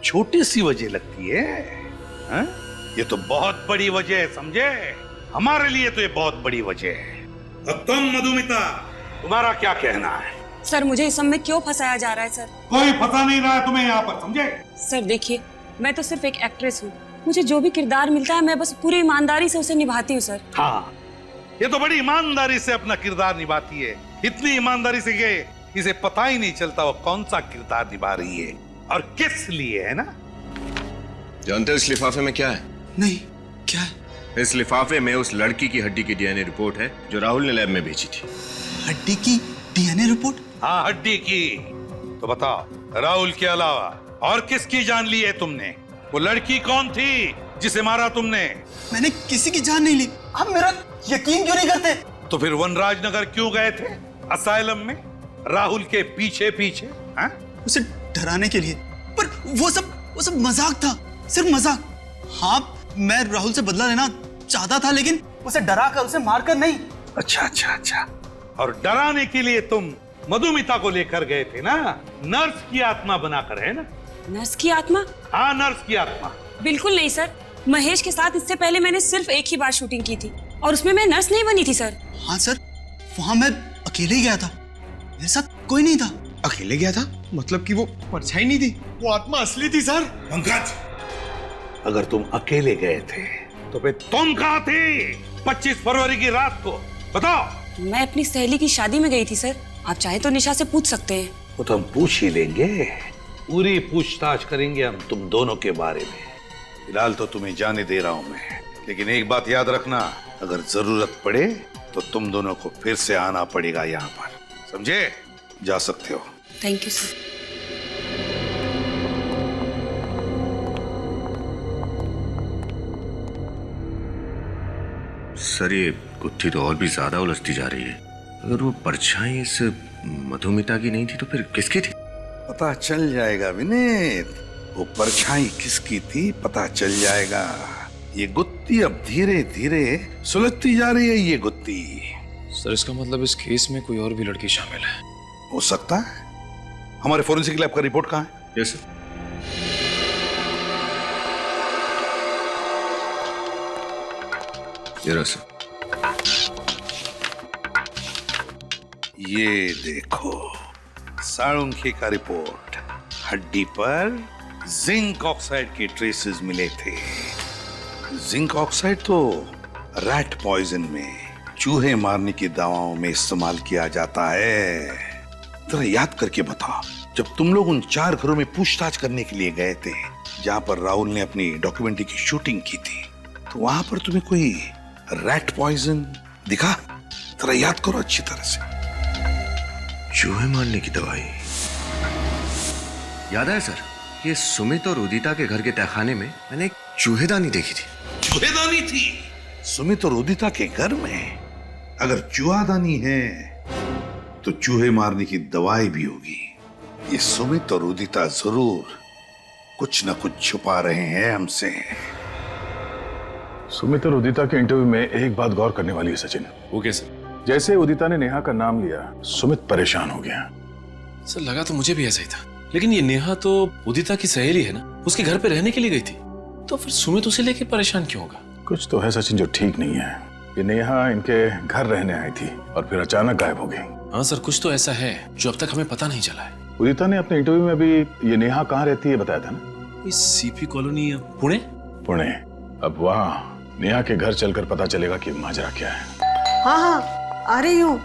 छोटी सी वजह लगती है? हा? ये तो बहुत बड़ी वजह है, समझे? हमारे लिए तो ये बहुत बड़ी वजह है। अब तुम मधुमिता, तुम्हारा क्या कहना है? सर, मुझे इस सब में क्यों फंसाया जा रहा है सर? कोई फंसा नहीं रहा है तुम्हें यहाँ पर, समझे? सर देखिए, मैं तो सिर्फ एक एक्ट्रेस हूँ। मुझे जो भी किरदार मिलता है मैं बस पूरी ईमानदारी से उसे निभाती हूँ सर। हाँ, ये तो बड़ी ईमानदारी से अपना किरदार निभाती है। इतनी ईमानदारी से कि इसे पता ही नहीं चलता वो कौन सा किरदार निभा रही है और किस लिए, है ना? जानते हो इस लिफाफे में क्या है? नहीं, क्या है? इस लिफाफे में उस लड़की की हड्डी की डीएनए रिपोर्ट है जो राहुल ने लैब में भेजी थी। हड्डी की डीएनए रिपोर्ट? हाँ, हड्डी की। तो बताओ, राहुल के अलावा और किसकी जान ली है तुमने? वो लड़की कौन थी जिसे मारा तुमने? मैंने किसी की जान नहीं ली। आप मेरा यकीन क्यों नहीं करते? तो फिर वनराज नगर क्यों गए थे? असाइलम में राहुल के पीछे पीछे? हाँ? उसे डराने के लिए। पर वो सब मजाक था, सिर्फ मजाक। हाँ, मैं राहुल से बदला लेना चाहता था, लेकिन उसे डरा कर, उसे मारकर नहीं। अच्छा। और डराने के लिए तुम मधुमिता को लेकर गए थे ना, नर्स की आत्मा बनाकर, है ना? नर्स की आत्मा? हाँ, नर्स की आत्मा। बिल्कुल नहीं सर, महेश के साथ इससे पहले मैंने सिर्फ एक ही बार शूटिंग की थी और उसमें मैं नर्स नहीं बनी थी सर। हाँ सर, वहाँ मैं अकेले ही गया था, मेरे साथ कोई नहीं था। अकेले गया था? मतलब कि वो परछाई नहीं थी, वो आत्मा असली थी सर। पंकज, अगर तुम अकेले गए थे तो फिर तुम कहाँ थे 25 फरवरी की रात को? बताओ। मैं अपनी सहेली की शादी में गई थी सर। आप चाहे तो निशा से पूछ सकते हैं। वो तो हम पूछ ही लेंगे, पूरी पूछताछ करेंगे हम तुम दोनों के बारे में। फिलहाल तो तुम्हें जाने दे रहा हूं मैं, लेकिन एक बात याद रखना, अगर जरूरत पड़े तो तुम दोनों को फिर से आना पड़ेगा यहाँ पर, समझे? जा सकते हो। Thank you sir. सर, ये गुत्थी तो और भी ज्यादा उलझती जा रही है। अगर वो परछाई इस मधुमिता की नहीं थी तो फिर किसकी थी? पता चल जाएगा विनीत, वो परछाई किसकी थी पता चल जाएगा। ये गुत्थी अब धीरे धीरे सुलझती जा रही है। ये गुत्थी सर, इसका मतलब इस केस में कोई और भी लड़की शामिल है? हो सकता है। हमारे फोरेंसिक लैब का रिपोर्ट कहाँ है? Yes sir. ये देखो, साळुंखे का रिपोर्ट। हड्डी पर जिंक ऑक्साइड के ट्रेसेस मिले थे। जिंक ऑक्साइड तो रैट पॉइजन में, चूहे मारने की दवाओं में इस्तेमाल किया जाता है। जरा याद करके बताओ, जब तुम लोग उन 4 घरों में पूछताछ करने के लिए गए थे जहां पर राहुल ने अपनी डॉक्यूमेंट्री की शूटिंग की थी, तो वहां पर तुम्हें कोई रैट पॉइजन दिखा? जरा याद करो अच्छी तरह से। चूहे मारने की दवाई याद है सर। ये सुमित और उदिता के घर के तहखाने में मैंने एक चूहेदानी देखी थी। चूहेदानी थी सुमित और उदिता के घर में? अगर चूहादानी है तो चूहे मारने की दवाई भी होगी। ये सुमित और उदिता जरूर कुछ न कुछ छुपा रहे हैं हमसे। सुमित और उदिता के इंटरव्यू में एक बात गौर करने वाली है सचिन। वो कैसे? जैसे उदिता ने नेहा का नाम लिया, सुमित परेशान हो गया। सर, लगा तो मुझे भी ऐसा ही था, लेकिन ये नेहा तो उदिता की सहेली है ना, उसके घर पे रहने के लिए गई थी, तो फिर सुमित उसे लेके परेशान क्यों होगा? कुछ तो है सचिन जो ठीक नहीं है। ये नेहा इनके घर रहने आई थी और फिर अचानक गायब हो गई। हाँ सर, कुछ तो ऐसा है जो अब तक हमें पता नहीं चला है। उदिता ने अपने इंटरव्यू में भी ये नेहा कहाँ रहती है बताया था ना? CP colony, Pune. पुणे। अब वहाँ नेहा के घर चलकर पता चलेगा कि माजरा क्या है। हाँ, आ रही हूँ।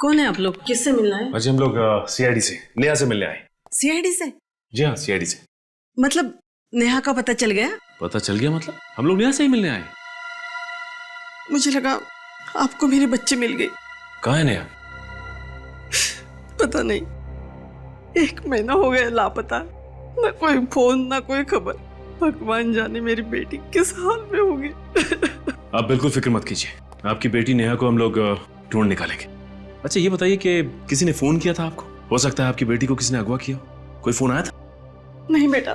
कौन है आप लोग? किससे मिलना है? आज हम लोग सीआईडी से, नेहा से मिलने आए। सीआईडी से? जी हाँ, सीआईडी से। मतलब नेहा का पता चल गया? पता चल गया मतलब? हम लोग नेहा से ही मिलने आए। मुझे लगा आपको मेरे बच्चे मिल गए। कहाँ है नेहा? पता नहीं, 1 महीना हो गया लापता, ना कोई फोन ना कोई खबर। भगवान जाने मेरी बेटी किस हाल में होगी। आप बिल्कुल फिक्र मत कीजिए, आपकी बेटी नेहा को हम लोग ढूंढ निकालेंगे। अच्छा ये बताइए कि किसी ने फोन किया था आपको? हो सकता है आपकी बेटी को किसी ने अगवा किया, कोई फोन आया था? नहीं बेटा,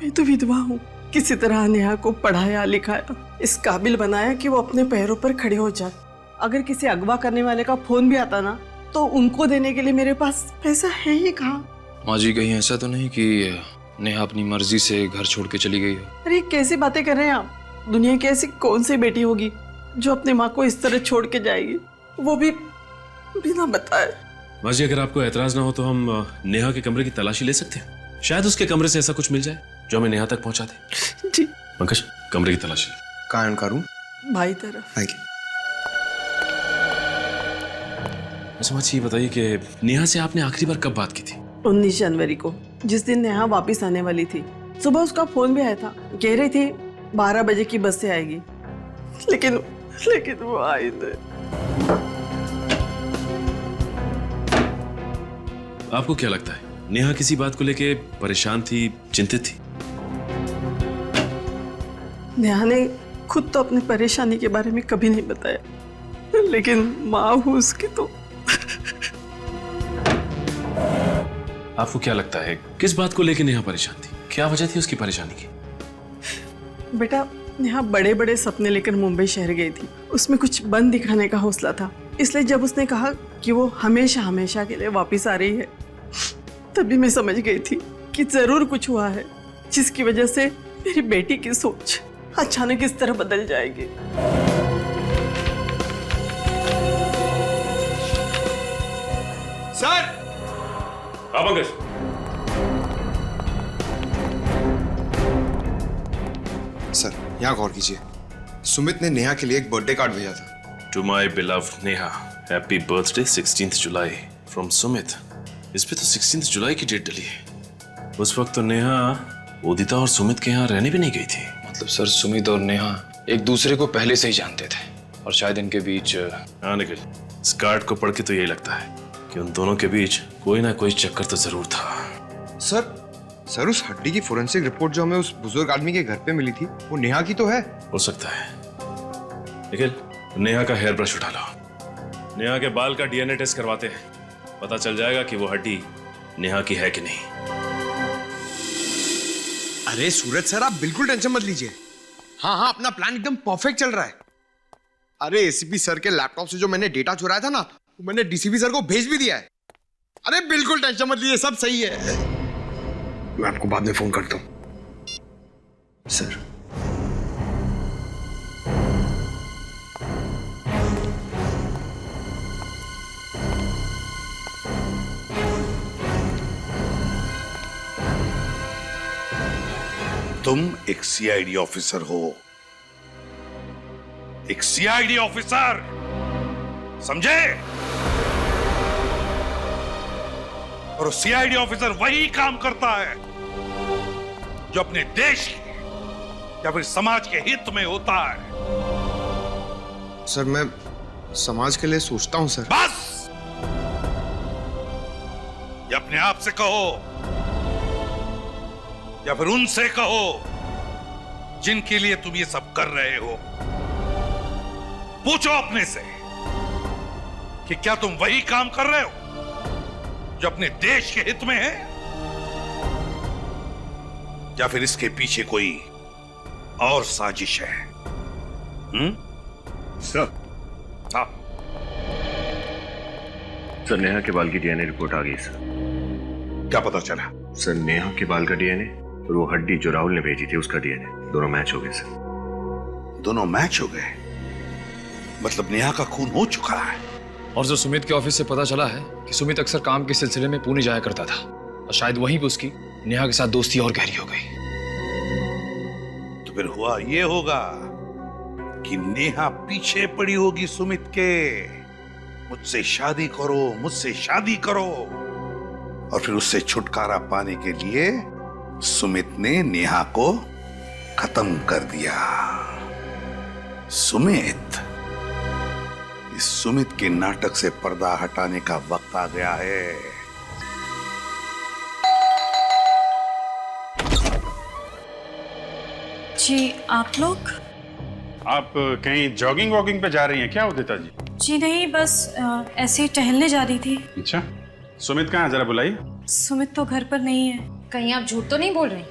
मैं तो विधवा हूँ। किसी तरह नेहा को पढ़ाया लिखाया, इस काबिल बनाया कि वो अपने पैरों पर खड़े हो जाए। अगर किसी अगवा करने वाले का फोन भी आता ना, तो उनको देने के लिए मेरे पास पैसा है ही कहाँ। माँ जी कहीं ऐसा तो नहीं कि नेहा अपनी मर्जी से घर छोड़ के चली गई हो? अरे कैसी बातें कर रहे हैं आप? दुनिया की ऐसी कौन सी बेटी होगी जो अपनी माँ को इस तरह छोड़ के जाएगी, वो भी बिना बताए। माँ जी अगर आपको एतराज ना हो तो हम नेहा के कमरे की तलाशी ले सकते हैं। शायद उसके कमरे से ऐसा कुछ मिल जाए जो हमें नेहा तक पहुंचा दे। जी पंकज, कमरे की तलाशी। कहाँ है उनका रूम? भाई तरफ। अच्छा माँ जी ये बताइए कि नेहा से आपने आखिरी बार कब बात की थी? 19 जनवरी को, जिस दिन नेहा वापस आने वाली थी। सुबह उसका फोन भी आया था, कह रही थी 12 बजे की बस से आएगी, लेकिन वो आई नहीं। आपको क्या लगता है नेहा किसी बात को लेके परेशान थी, चिंतित थी? नेहा ने खुद तो अपनी परेशानी के बारे में कभी नहीं बताया, लेकिन माँ हूँ उसकी तो। आपको क्या लगता है किस बात को लेके नेहा परेशान थी? क्या वजह थी उसकी परेशानी की? बेटा नेहा बड़े बड़े सपने लेकर मुंबई शहर गई थी। उसमें कुछ बन दिखाने का हौसला था, इसलिए जब उसने कहा कि वो हमेशा हमेशा के लिए वापस आ रही है, तभी मैं समझ गई थी कि जरूर कुछ हुआ है, जिसकी वजह से मेरी बेटी की सोच अचानक इस तरह बदल जाएगी। सर! पंकज, सर यहाँ गौर कीजिए, सुमित ने नेहा के लिए एक बर्थडे कार्ड भेजा था। To my beloved Neha, happy birthday 16 July from Sumit. इस पे तो 16 जुलाई की डेट डली है। उस वक्त तो नेहा उदिता और सुमित के यहाँ रहने भी नहीं गई थी। मतलब सर सुमित और नेहा एक दूसरे को पहले से ही जानते थे और शायद इनके बीच। हाँ निखिल, इस कार्ड को पढ़ के तो यही लगता है कि उन दोनों के बीच कोई ना कोई चक्कर तो जरूर था। सर उस हड्डी की फोरेंसिक रिपोर्ट जो हमें उस बुजुर्ग आदमी के घर पे मिली थी, वो नेहा की तो है। हो सकता है। निखिल, नेहा का हेयर ब्रश उठा लो, नेहा के बाल का डीएनए टेस्ट करवाते हैं, पता चल जाएगा कि वो हड्डी नेहा की है कि नहीं। अरे सूरज सर आप बिल्कुल टेंशन मत लीजिए। हाँ अपना प्लान एकदम परफेक्ट चल रहा है। अरे एसीपी सर के लैपटॉप से जो मैंने डेटा चुराया था ना, वो मैंने डीसीपी सर को भेज भी दिया है। अरे बिल्कुल टेंशन मत लीजिए, सब सही है। मैं आपको बाद में फोन करता हूं। सर तुम एक सीआईडी ऑफिसर हो, एक सीआईडी ऑफिसर, समझे? और सीआईडी ऑफिसर वही काम करता है जो अपने देश के या फिर समाज के हित में होता है। सर मैं समाज के लिए सोचता हूं सर। बस या अपने आप से कहो या फिर उनसे कहो जिनके लिए तुम ये सब कर रहे हो। पूछो अपने से कि क्या तुम वही काम कर रहे हो जो अपने देश के हित में है, या फिर इसके पीछे कोई और साजिश है? सर। हाँ सर, नेहा के बाल की डीएनए रिपोर्ट आ गई सर। क्या पता चला? सर नेहा के बाल का डीएनए और वो हड्डी जो राहुल ने भेजी थी उसका डीएनए दोनों मैच हो गए सर। दोनों मैच हो गए? मतलब नेहा का खून हो चुका है। और जो सुमित के ऑफिस से पता चला है कि सुमित अक्सर काम के सिलसिले में पुणे जाया करता था और शायद वहीं पे उसकी नेहा के साथ दोस्ती और गहरी हो गई। तो फिर हुआ ये होगा कि नेहा पीछे पड़ी होगी सुमित के, मुझसे शादी करो, मुझसे शादी करो। और फिर उससे छुटकारा पाने के लिए सुमित ने नेहा को खत्म कर दिया। सुमित, इस सुमित के नाटक से पर्दा हटाने का वक्त आ गया है। जी आप लोग? आप कहीं जॉगिंग वॉगिंग पे जा रही हैं क्या उदिता जी? जी नहीं, बस ऐसे ही टहलने जा रही थी। अच्छा, सुमित कहाँ है, जरा बुलाइए। सुमित तो घर पर नहीं है। कहीं आप झूठ तो नहीं बोल रही?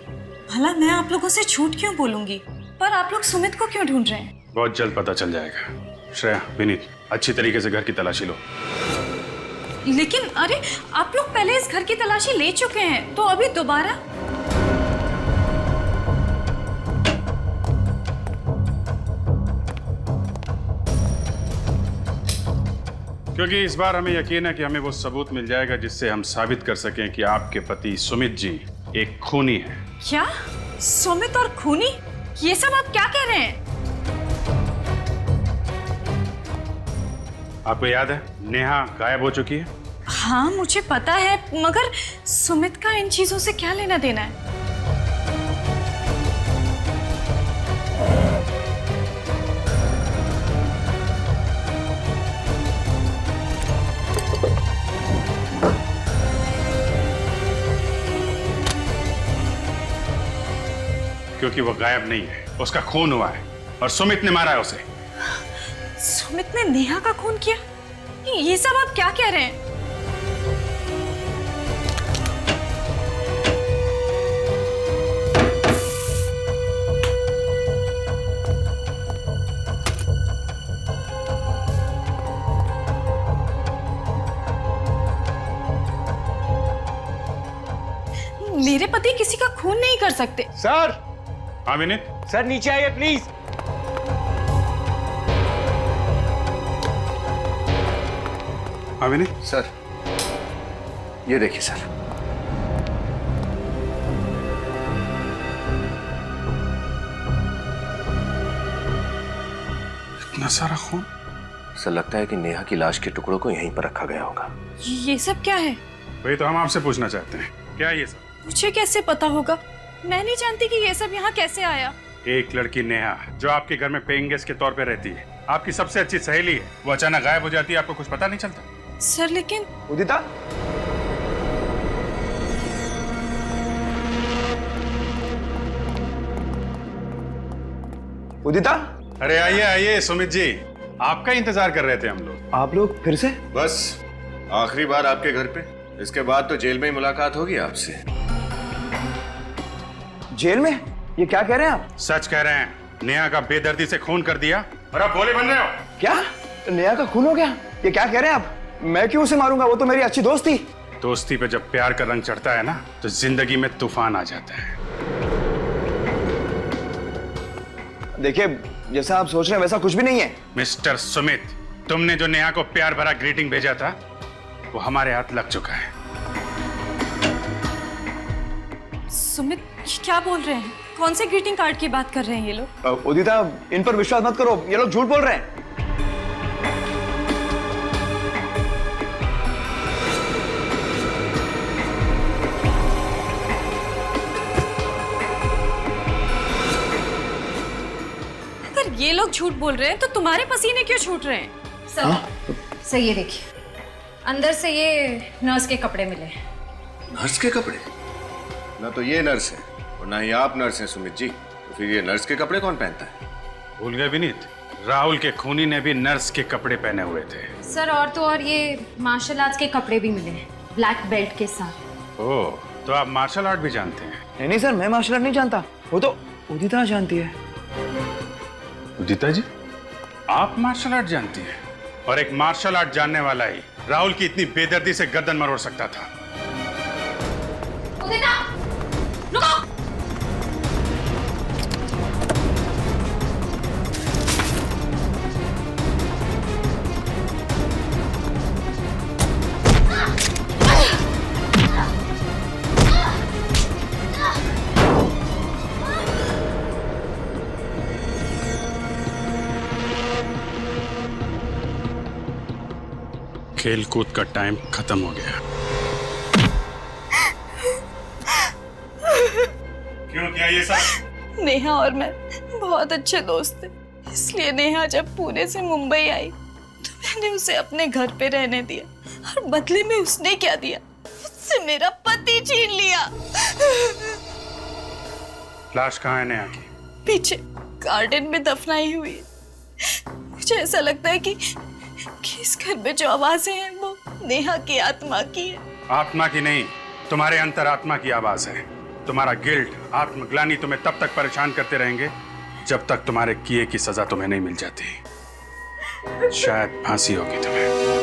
भला मैं आप लोगों से झूठ क्यों बोलूंगी? पर आप लोग सुमित को क्यों ढूंढ रहे हैं? बहुत जल्द पता चल जाएगा। श्रेया, विनीत, अच्छी तरीके से घर की तलाशी लो। लेकिन अरे आप लोग पहले इस घर की तलाशी ले चुके हैं, तो अभी दोबारा? क्योंकि इस बार हमें यकीन है कि हमें वो सबूत मिल जाएगा जिससे हम साबित कर सकें कि आपके पति सुमित जी एक खूनी है। क्या? सुमित और खूनी? ये सब आप क्या कह रहे हैं? आपको याद है नेहा गायब हो चुकी है? हाँ मुझे पता है, मगर सुमित का इन चीजों से क्या लेना देना है? क्योंकि वो गायब नहीं है, उसका खून हुआ है और सुमित ने मारा है उसे। सुमित ने नेहा का खून किया? ये सब आप क्या कह रहे हैं? मेरे पति किसी का खून नहीं कर सकते। सर! हाँ विनीत? सर नीचे आइए प्लीज। हाँ विनीत? सर, ये देखिए सर। इतना सारा खून? सर लगता है कि नेहा की लाश के टुकड़ों को यहीं पर रखा गया होगा। ये सब क्या है? वही तो हम आपसे पूछना चाहते हैं, क्या ये सब? मुझे कैसे पता होगा? मैं नहीं जानती कि ये सब यहाँ कैसे आया। एक लड़की नेहा जो आपके घर में पेइंग गेस्ट के तौर पे रहती है, आपकी सबसे अच्छी सहेली है, वो अचानक गायब हो जाती है, आपको कुछ पता नहीं चलता? सर लेकिन उदिता, उदिता, अरे आइए आइए सुमित जी, आपका इंतजार कर रहे थे हम लोग। आप लोग फिर से? बस आखिरी बार आपके घर पे, इसके बाद तो जेल में ही मुलाकात होगी आपसे। जेल में? ये क्या कह रहे हैं आप? सच कह रहे हैं, नेहा का बेदर्दी से खून कर दिया और आप भोले बन रहे हो। क्या? नेहा का खून हो गया? ये क्या कह रहे हैं आप? मैं क्यों उसे मारूंगा? वो तो मेरी अच्छी दोस्त थी। दोस्ती पे जब प्यार का रंग चढ़ता है ना, तो जिंदगी में तूफान आ जाता है। देखिए, जैसा आप सोच रहे हैं वैसा कुछ भी नहीं है। मिस्टर सुमित, तुमने जो नेहा को प्यार भरा ग्रीटिंग भेजा था, वो हमारे हाथ लग चुका है। सुमित क्या बोल रहे हैं? कौन से ग्रीटिंग कार्ड की बात कर रहे हैं ये लोग? उदिता, इन पर विश्वास मत करो, ये लोग झूठ बोल रहे हैं। अगर ये लोग झूठ बोल रहे हैं तो तुम्हारे पसीने क्यों छूट रहे हैं? सर ये देखिए, अंदर से ये नर्स के कपड़े मिले। नर्स के कपड़े? ना तो ये नर्स है और ना ही आप नर्स हैं सुमित जी, तो फिर ये नर्स के कपड़े कौन पहनता है? भूल गए विनीत, राहुल के खूनी ने भी नर्स के कपड़े पहने हुए थे। सर और तो और ये मार्शल आर्ट्स के कपड़े भी मिले हैं, ब्लैक बेल्ट के साथ। ओह, तो आप मार्शल आर्ट भी जानते हैं? नहीं सर, मैं मार्शल आर्ट नहीं जानता, वो तो उदिता जानती है। उदिता जी, आप मार्शल आर्ट जानती हैं? और एक मार्शल आर्ट जानने वाला ही राहुल की इतनी बेदर्दी से गर्दन मरोड़ सकता था। उदिता, रुको! खेल कूद का टाइम खत्म हो गया। क्यों, क्या ये सब? नेहा और मैं बहुत अच्छे दोस्त थे, इसलिए नेहा जब पुणे से मुंबई आई तो मैंने उसे अपने घर पे रहने दिया और बदले में उसने क्या दिया, मुझसे मेरा पति छीन लिया। लाश कहाँ है नेहा की? पीछे गार्डन में दफनाई हुई है। मुझे ऐसा लगता है कि इस घर में जो आवाजें हैं वो नेहा की आत्मा की है। आत्मा की नहीं, तुम्हारे अंतरात्मा की आवाज है। तुम्हारा गिल्ट, आत्मग्लानि तुम्हें तब तक परेशान करते रहेंगे जब तक तुम्हारे किए की सजा तुम्हें नहीं मिल जाती। शायद फांसी होगी तुम्हें।